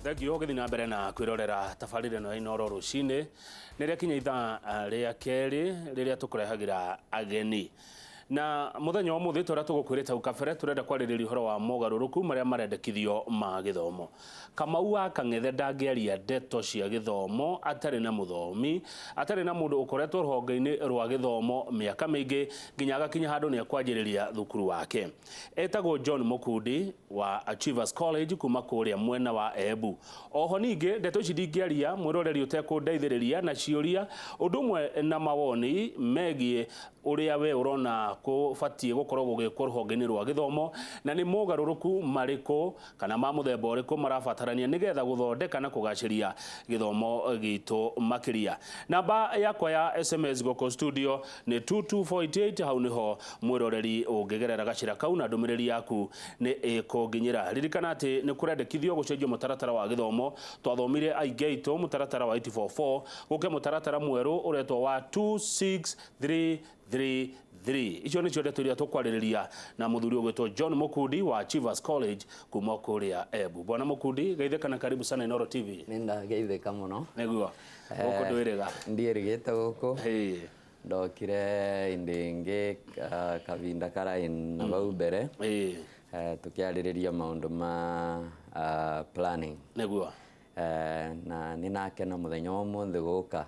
Thegio githii na mbere na kwirorera tabarĩra ĩno ya iNooroRuciini nĩrĩa kinya ithaa rĩa kerĩ rĩrĩa tũkũrehagira ageni na muthenya wa muthi twara tugukwirita ukabere turenda kwarĩrĩria uhoro wa mogaruruku maria marendekithio ma githomo. Kamau wa Kang'ethe ndangĩaria ndeto cia githomo atari na muthomi atari na mundu ukoretwo rũhonge-inĩ rwa githomo miaka mĩingĩ nginya agakinya handu ni akwanjĩrĩria thukuru wake. Etagwo John Mukundi wa Achievers College kuma kũrĩa mwena wa Embu. Oho ningĩ ndeto ici ndingĩaria mwĩroreri ũtekũndeithĩrĩria na ciũria ũndũ ũmwe na mawoni megie uria we urona kubatie gukorwo gugikwo rũhonge-inĩ rwa githomo na ni mogaruruku mariko kana ma muthemba ũrĩkũ marabatarania nigetha guthondeka na kugaciria githomo gitu makiria. Namba yakwa ya SMS goko studio ni 22488 hau niho mwiroreri ungigerera gacira kau na ndũmĩrĩri yaku ni ikunginyira. Ririkana ati ni kurendekithio gucenjio mutaratara wa githomo twathomire aigeito mutaratara wa 844 guke mutaratara mweru uretwo wa 26333. Icio nicio ndeto iria tukwarĩrĩria na muthuri ũgwĩtwo John Mukundi wa Achievers College kuma kũrĩa Embu. Bwana Mukundi, geithĩka na karibu sana iNooro TV. Nenda geithĩka mũno. Nĩguo gũkũ ndwĩrĩga. Ndierĩgĩte gũkũ. Ndokire indĩngĩ kavinda karaina bau mbere. Tukiarĩrĩria maũndũ ma planning. Nĩguo. Na ninakena muthenya wa ũmũthĩ gũka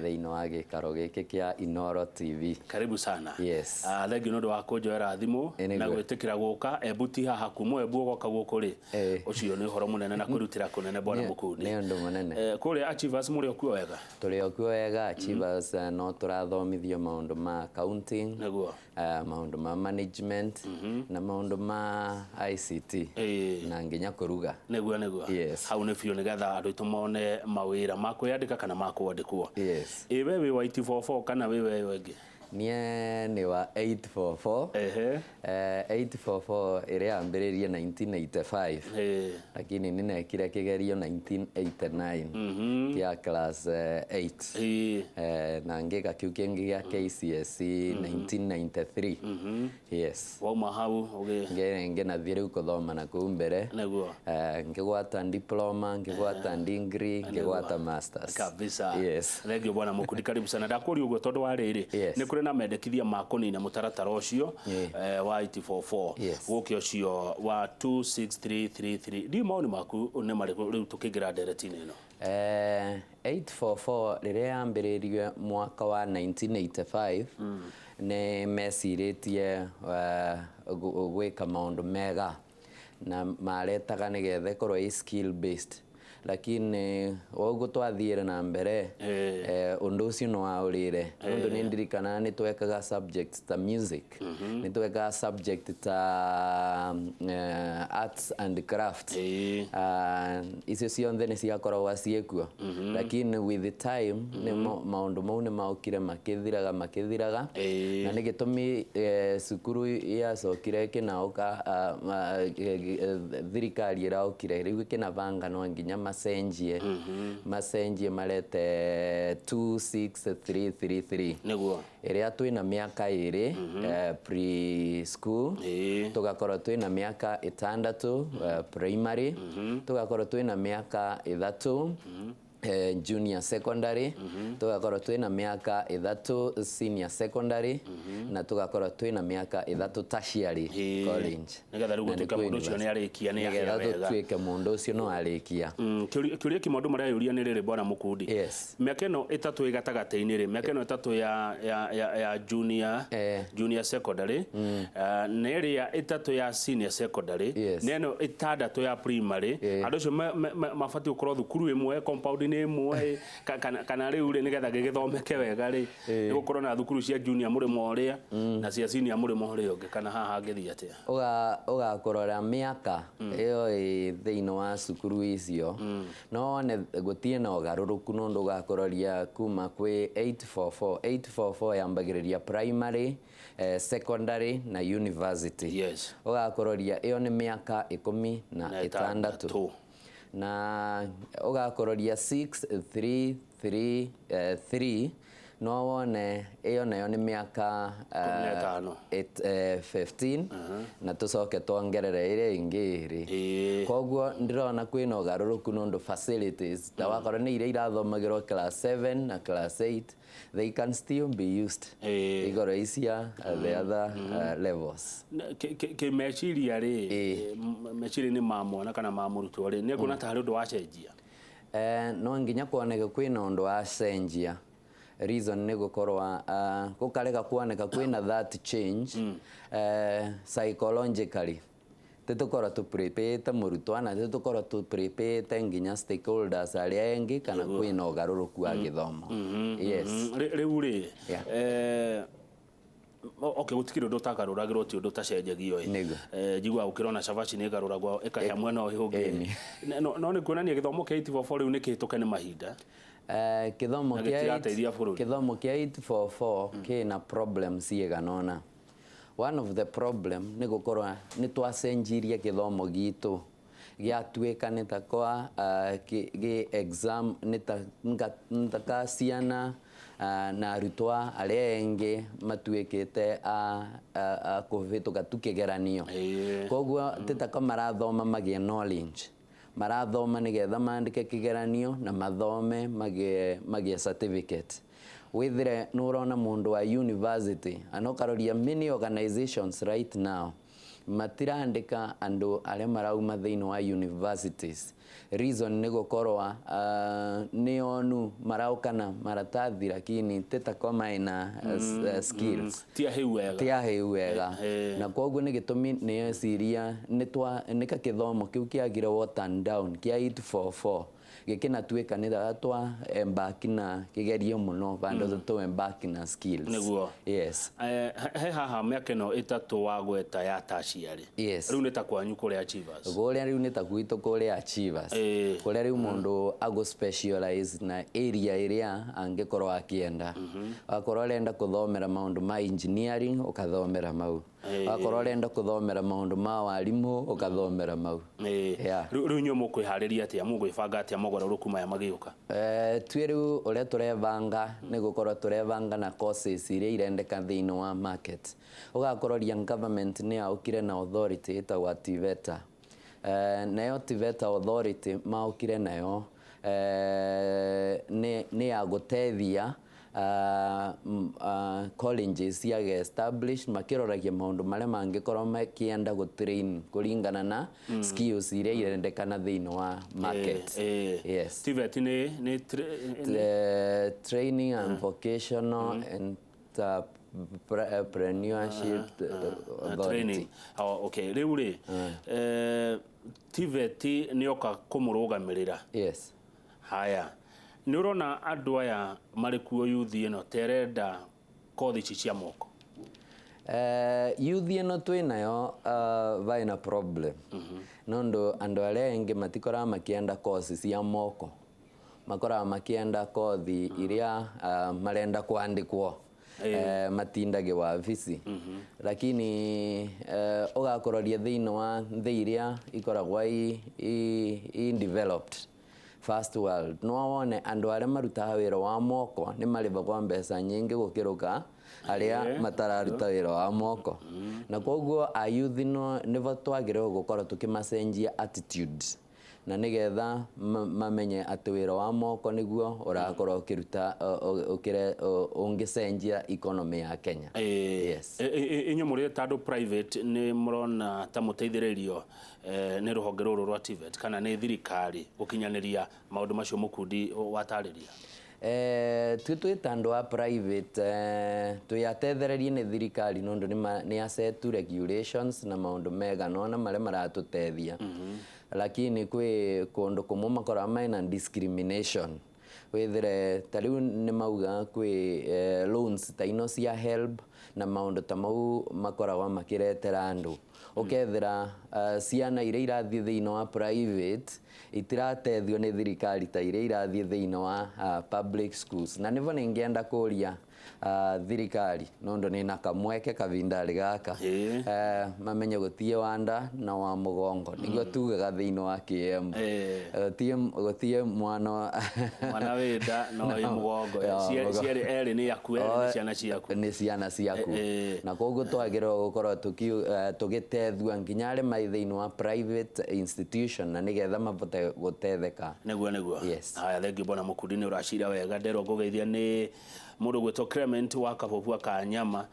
thĩinĩ wa gĩikaro gĩkĩ kĩa iNooro TV. Karibu sana. Yes. Thengiũ nĩ ũndũ wa kũnjoera thimũ na gwĩtĩkĩra gũka. Embu ti haha kuma Embu ũgoka gũkũ rĩ. Ũcio nĩ ũhoro mũnene na kwĩrutĩra kũnene Bwana Mukundi. Nĩ ũndũ mũnene. Kũrĩa Achievers mũrĩ okuo wega? Tũrĩ okuo wega. Achievers no tũrathomithio maũndũ ma accounting, maũndũ ma management na maũndũ ma ICT na nginya kũruga. Nĩguo. Yes. Hau nĩ biũ nĩgetha andũ aitũ mone mawĩra ma kwĩyandĩka kana ma kwandĩkwo. Yes. We wĩ wa 844 kana wĩ wengĩ? Niĩ nĩ wa 844. 844 ĩrĩa yambĩrĩirie 1985 lakini ninekire kĩgerio 1989 kĩa class 8 na ngĩka kĩu kĩngĩ gĩa KCSE 1993. Yes. Wauma hau ngĩnathiĩ rĩu kũthoma na kũu mbere ngĩgwata diploma, ngĩgwata degree, ngĩgwata masters. Kabisa. Yes. Thengio Bwana Mukundi, karibu sana. Ndakũria ũguo tondũ wa rĩrĩ nĩ kũrĩ na mendekithia ma kũnina mũtaratara ũcio wa 844 gũkĩ ũcio wa 26333. Ndi maoni maku nĩ marĩkũ rĩu tũkĩingĩra nderetinĩ ĩno? 844 rĩrĩa yambĩrĩirio mwaka wa 1985 nĩ mecirĩtie gwĩka maũndũ mega na maretaga nĩgetha ĩkorwo skill based, lakini ũguo twathiĩre na mbere ũndũ ũcio nĩ waũrĩre. Ũndũ nĩ ndirikana nĩ twekaga subjects ta music, nĩ twekaga subject ta arts and crafts. Icio ciothe nĩ ciakoragwo ciĩkuo, lakini with the time maũndũ mau nĩ maũkire makĩthiraga na nĩ gĩtũmi cukuru yacokire kĩnaũka thirikari ĩraũkire rĩu kĩnabanga no nginya macenjie marete 26333 nĩguo ĩrĩa twĩna mĩaka ĩrĩ pre-school, tugakorwo twĩna mĩaka 6 primary, tugakorwo twĩna mĩaka 3 junior secondary, tugakorwo twĩna mĩaka 3 senior secondary na tugakorwo twĩna mĩaka 3 tertiary college. Nĩgetha rĩu gũtuĩka mũndũ ũcio nĩ arĩkia nĩ agĩa wega. Tuĩke mũndũ ũcio no arĩkia. Kĩũria kĩmwe andũ marayũria nĩ rĩrĩ Bwana Mukundi. Mĩaka ĩno 3 ĩ gatagatĩ-inĩ rĩ, mĩaka ĩno 3 ya junior secondary na ĩrĩa 3 ya senior secondary na ĩno 6 ya primary, andũ acio mabatiĩ gũkorwo thukuru ĩmwe compound nĩ ĩmwe kana rĩu rĩ nĩgetha gĩgĩthomeke wega rĩ nĩ gũkorwo na thukuru cia junior mũrĩmo ũrĩa na cia senior mũrĩmo ũrĩa ũngĩ, kana haha ngĩthiĩ atĩa? Ũgakorora mĩaka ĩyo thĩinĩ wa cukuru icio no one gũtirĩ na ũgarũrũku nĩ ũndũ ũgakororia kuma kwĩ 844 yambagĩrĩria primary, secondary na university. Ũgakororia ĩyo nĩ mĩaka 16 na ũgakororia 633 no wone iyo nayo ni miaka 15 na tucoke twongerere ire ingiri koguo ndirona kwina ugaruruku nundu facilities ta wakorwo ni ire irathomagirwo class 7 na class 8 they can still be used igoro isia the other levels ke meciria ri meciria ni mamona kana mamurutwo ri ni kuna ta hari undu wacenjia no nginya kuoneke kwina undu wacenjia reason ni gukorwa gukareka kuoneka kwina that change psychologically tutukora tu prepare ta murutwa na tutukora tu prepare nginya stakeholders aria engi kana kwina ugaruruku wa githomo yes riu ri okay gutikire undu utagaruragirwo ti undu tacenjagio njigua ukirona Chavachi ni garuragwo ikahia mwena o hungi no ni kuonania githomo kia 844 riu ni kihituke ni mahinda kithomo kia 844 kina problems iganona. One of the problem ni gukorwa ni twacenjirie githomo gitu giatuika nitakwa gi exam nitaka ciana na arutwa aria engi matuikite a kuvituka tukigeranio koguo titaka marathoma magie knowledge marathoma nigetha mandike kigeranio na mathome magie certificate withire nurona mundu wa university anokaroria many organizations right now matirandika andu aria marauma thiini wa universities reason ni gukorwa ni onu maraukana maratathi lakini titakoma ina skills tia heu wega na koguo ni gitumi ni siria ni ka kithomo kiu kiagire water down kia 844 gikina tuika ni twa embakina kigerio muno bando to embakina skills niguo yes he haha miaka no itatu wa gweta ya taciari yes riu ni ta kwanyu kuri achievers gore riu ni ta gwitu kuri achievers kuri riu mundu ago specialize na area iria angekorwa akienda akorwa renda kuthomera maundu ma engineering ukathomera mau akorwa renda kuthomera maundu ma warimu ukathomera mau riu nyu mukwihariria atia mugwibanga atia mogaruruku maya magiuka twiru uria turebanga ni gukorwa turebanga na courses iria irendeka thiini wa market ugakororia government ni aukire na authority ta wa TVETA nayo TVETA authority maukire nayo ni agutethia colleges ya establish makiroragia maundu maria mangikorwo makienda gutrain kuringana na skills iria irendekana thiini wa market yes TVET ni training and vocational entrepreneurship training okay riu ri TVET ni oka kumurugamirira yes haya ni urona andu aya mari kuo youth ino terenda kothi cia moko youth ino twinayo vaina problem nondo andu aria engi matikora makienda courses cia moko makora makienda kothi iria marenda kuandikwo matindage wabici lakini ugakororia thiini wa nthi iria ikoragwa i developed first world no wone andu aria marutaga wira wa moko ni marivagwa mbeca nyingi gukiruka aria matararuta wira wa moko na koguo ayuthi no nivo twagire gukorwo tukimacenjia attitude na nigetha mamenye ati wira wa moko niguo urakorwo ukiruta ukire ungicenjia economy ya Kenya yes inyo muri tandu private ni murona ta muteithiririo ni ruhonge ruru rwa TVET kana ni thirikari gukinyaniria maundu macio mukundi watariria tandu wa private tuyatethererie ni thirikari nondu ni asetu regulations na maundu mega nona maria maratutethia lakini kwi kundu kumwe makora maina discrimination withire tariu ni mauga kwi loans ta ino cia help na maundu ta mau makoragwa makiretera andu ukethira ciana iria irathie thiini wa private itiratethio ni thirikari ta iria irathie thiini wa public schools na nivo ningienda kuria thirikari nondo ni nakamweke kavindari gaka mamenye gutie wanda na wa mugongo niguo tugaga thiini wa KM gutie mwana wenda no i mugongo ciari eri ni yakue ni ciana ciaku ni ciana ciaku na koguo twagirwo gukorwo tugitethua nginya ari mai thiini wa private institution na nigetha mabote gutetheka niguo haya thengi bona Mukundi ni uracira wega nderwo ngugeithia ni mundu gwitwo Clement wa Kabobua ka Nyama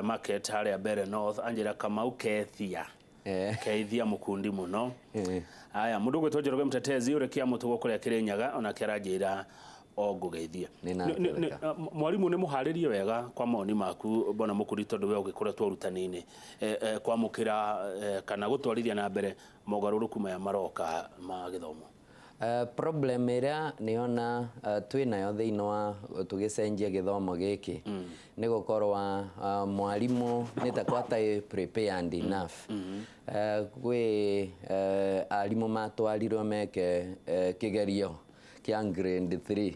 market haria Mbere North anjira Kamau Kethia keithia Mukundi muno haya mundu gwitwo Njoroge Mtetezi urekia mutugo kuria Kirinyaga ona kiranjira o ngugeithia mwarimu ni muharirie wega kwa maoni maku bona Mukundi tondu we ugikoretwo urutani-ini kwamukira kana gutwarithia na mbere mogaruruku maya maroka ma githomo. Problem ĩrĩa nĩona twĩnayo thĩinĩ wa tũgĩcenjia gĩthomo gĩkĩ nĩ gũkorwo mwarimũ nĩtakwata prepared enough gwĩ arimũ matwarirwo meke kĩgerio kĩa grade 3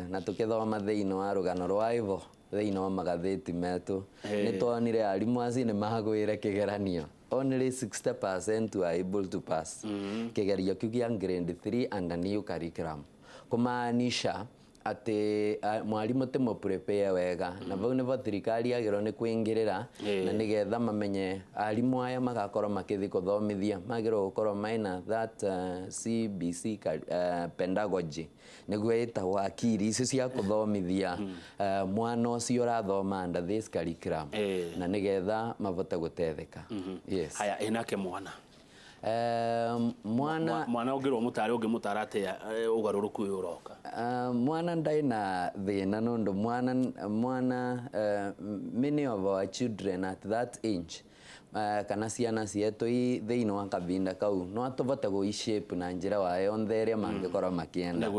na tũkĩthoma thĩinĩ wa rũgano rwa Ivo thĩinĩ wa magathĩti metũ nĩtuonire arimũ acio nĩmagwĩre kĩgeranio only 60% were able to pass kigerio kiu kia grade 3 under new curriculum kumaanisha ati mwarimu timo prepare wega na vau nivo thirikari yagirwo ni kuingirira na nigetha mamenye arimu aya magakorwo makithi kuthomithia magirwo gukorwo maina that CBC pedagogy niguo itagwo akiri icio cia kuthomithia mwana ucio urathoma under this curriculum na nigetha mavote gutetheka yes haya enake mwana mwana ungirwo mutari ungimutara atia ugaruruku uyu uroka mwana ndaina thina nundu mwana many of our children at that age kana ciana cietu thiini wa kavinda kau no atuvote guishape na njira wayo nthere mangikorwo makienda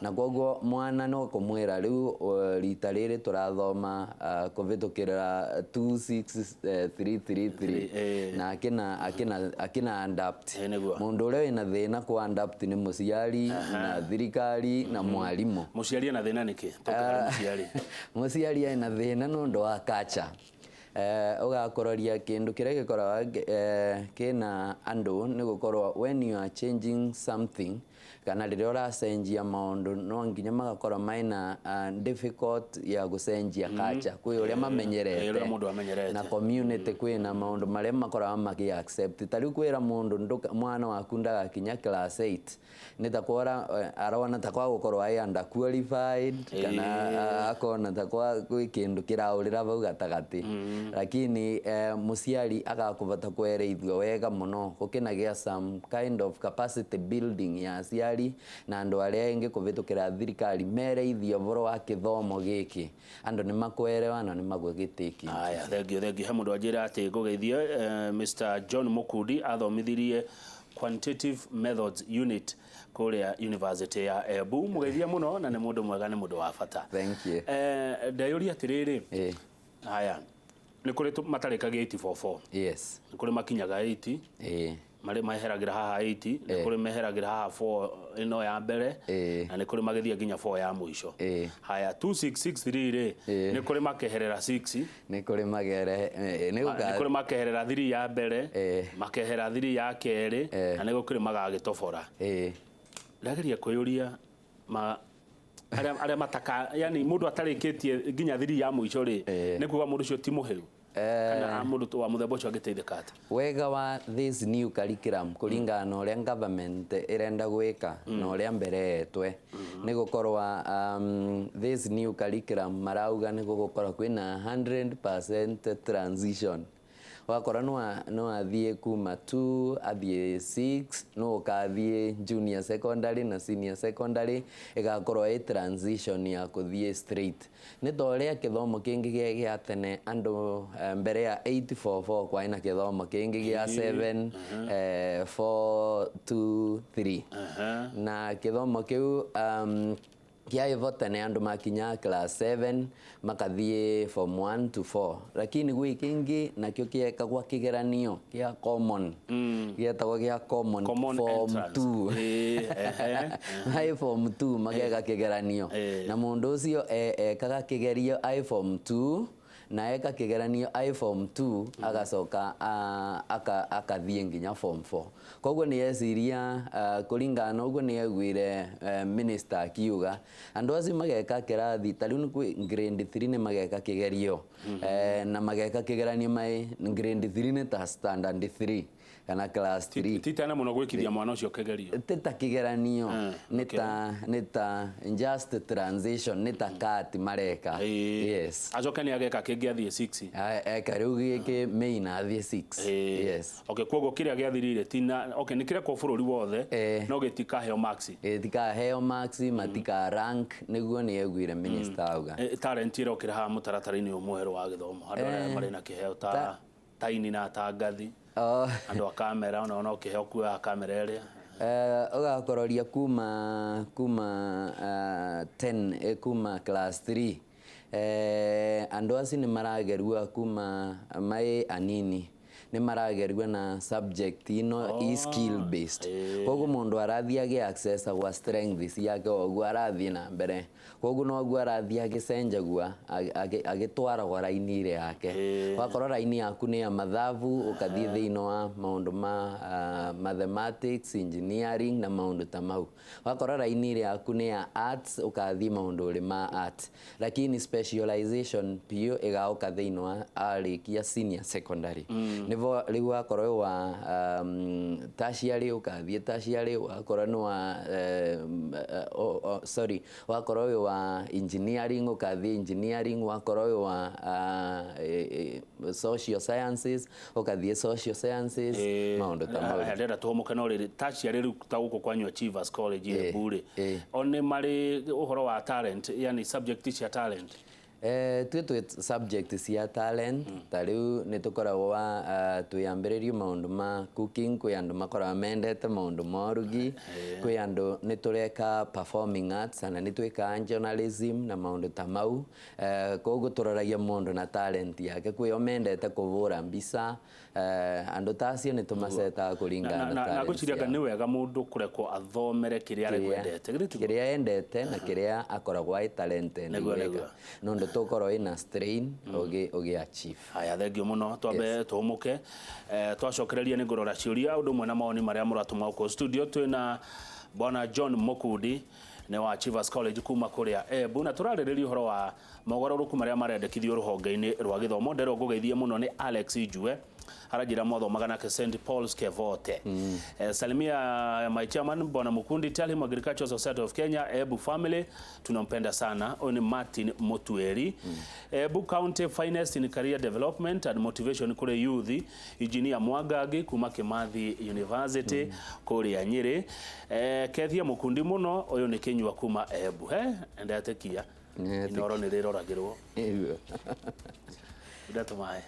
na koguo mwana no kumwira riu rita riri turathoma kuvitukira 26333 na akina adapt mundu uria wina thina ku adapt ni muciari na thirikari na mwarimu muciari na thina niki muciari ena thina nundu wa culture ugakororia kindu kiria gikoragwa kina andu ni gukorwo when you are changing something kana riria uracenjia maundu no nginya magakorwo maina difficult ya gucenjia culture kwi uria mamenyerete na community kwina maundu maria makoragwa maki accept tariu kwira mundu mwana waku ndagakinya class 8 nitakwora arona takwa gukorwo ai under qualified kana akona takwa kwi kindu kiraurira vau gatagati lakini muciari agakuvata kwereithio wega muno gukinagia some kind of capacity building ya aciari na andu aria ingi kuvitukira thirikari mereithio voro wa kithomo giki andu ni makwerewa na ni magwigitiki aya thengio he mundu anjira ati ngugeithie Mr John Mukundi athomithirie quantitative methods unit kuria University ya Embu mugeithia muno na ni mundu mwega ni mundu wa bata thank you ndayuri atiriri haya ni kuri matarikagia 844 yes ni kuri makinyaga 80 mari maheragira haha 80 ni kuri meheragira haha 4 ino ya mbere na ni kuri magithia nginya 4 ya mwisho haya 2663 ni kuri makeherera 6 ni kuri magere ni kuri makeherera 3 ya mbere makehera 3 ya keri na ni kuri magagitobora ndageria kuyuria aria mataka yani mundu atarikitie nginya 3 ya mwisho ri ni kuga mundu cio ti muhiu kana mundu wa muthemba ucio agiteithika ati wega wa this new curriculum kuringana na uria government irenda gwika na uria mbere yetwe ni gukorwa this new curriculum marauga ni gukorwa kwina 100% transition wakora no athie kuma 2 athie 6 no kathie junior secondary na senior secondary igakorwo i transition ya kuthie straight ni toria kithomo kingi gia tene andu mbere ya 844 kwa ina kithomo kingi gia 7 4 2 3 na kithomo kiu kia ivota ne andu makinya class 7 makathie form 1 to 4 lakini gwi kingi nakio kieka gwa kigeranio kia common gietagwo gia common form 2 hai form 2 mageka kigeranio na mundu ucio ekaga kigerio ai form 2 na eka kigeranio ai form 2 agacoka akathie nginya form 4 koguo ni yesiria kuringana uguo ni egwire minister akiuga andu acio mageka kirathi tariu ni grade 3 ni mageka kigerio na mageka kigeranio mai grade 3 ni ta standard 3 kana class 3 titana muno gwikithia mwana ucio kigerio teta kigeranio nita just transition nita cut mareka yes ajoka ni ageka kigiathie 6 kariu giki main athie 6 yes okay koguo kiria giathirire tina okay ni kiria ko bururi wothe no gitika heo max tika heo max matika rank niguo ni egwire minister auga talent iro kira ha mutaratara-ini umweru wa githomo andu aria mari na kiheo ta taini na ta ngathi andu a kamera ona ukiheo kuoya kamera iria ugakororia kuma 10 kuma class 3 andu aci ni maragerua kuma mai anini ni maragerua na subject ino skill based koguo mundu arathia age access gwa strength yake ogu arathia na mbere koguo no ogu arathia agicenjagua agitwara gwa raini ire yake wakorwo raini yaku ni ya mathabu ukathie thiino wa maundu ma mathematics engineering na maundu ta mau wakorwo raini ire yaku ni ya arts ukathie maundu ri ma art lakini specialization pio igauka thiino wa arikia senior secondary riu wakorwo wa tertiary ukathie tertiary wakorwo ni wa wakorwo wa engineering ukathie engineering wakorwo wa social sciences ukathie social sciences maundu ta mau ndera tuhomoka no ri tertiary ru ta guko kwanyu Achievers College ile bure one mari uhoro wa talent yani subject cia talent tu subject cia talent tariu ni tukoragwo tuyambiririo maundu ma cooking kwi andu makoragwo mendete maundu ma urugi kwi andu ni tureka performing arts na ni twika journalism na maundu ta mau koguo turoragia mundu na talent yake kwi o mendete kuvura mbica andu tacio ni tumaseta kuringana na talent na guciria ni wega mundu kureko athomere kiria arendete kiria endete na kiria akoragwo ai talented nondu tukorwo ina strain ogi achieve haya thengio muno twambe tumuke twacokereria ni ngorora ciuria undu mwe na maoni maria muratuma uko studio twina bwana John Mokudi ne wa Achievers College kuma kuria Embu na turaririria uhoro wa mogaruruku maria marendekithio ruhonge-ini rwa githomo ndero ngugeithie muno ni Alex Ijue harajira motho magana ke St Paul's Kevote salimia my chairman bwana Mukundi tell him Agricultural Society of Kenya Embu family tunampenda sana oni Martin Motueri Embu County finest in career development and motivation kule youth engineer Mwagagi kuma Kimathi University kuria Nyeri kethia Mukundi muno uyu ni Kenywa kuma Embu endatekia inoro ni riroragirwo ndatumai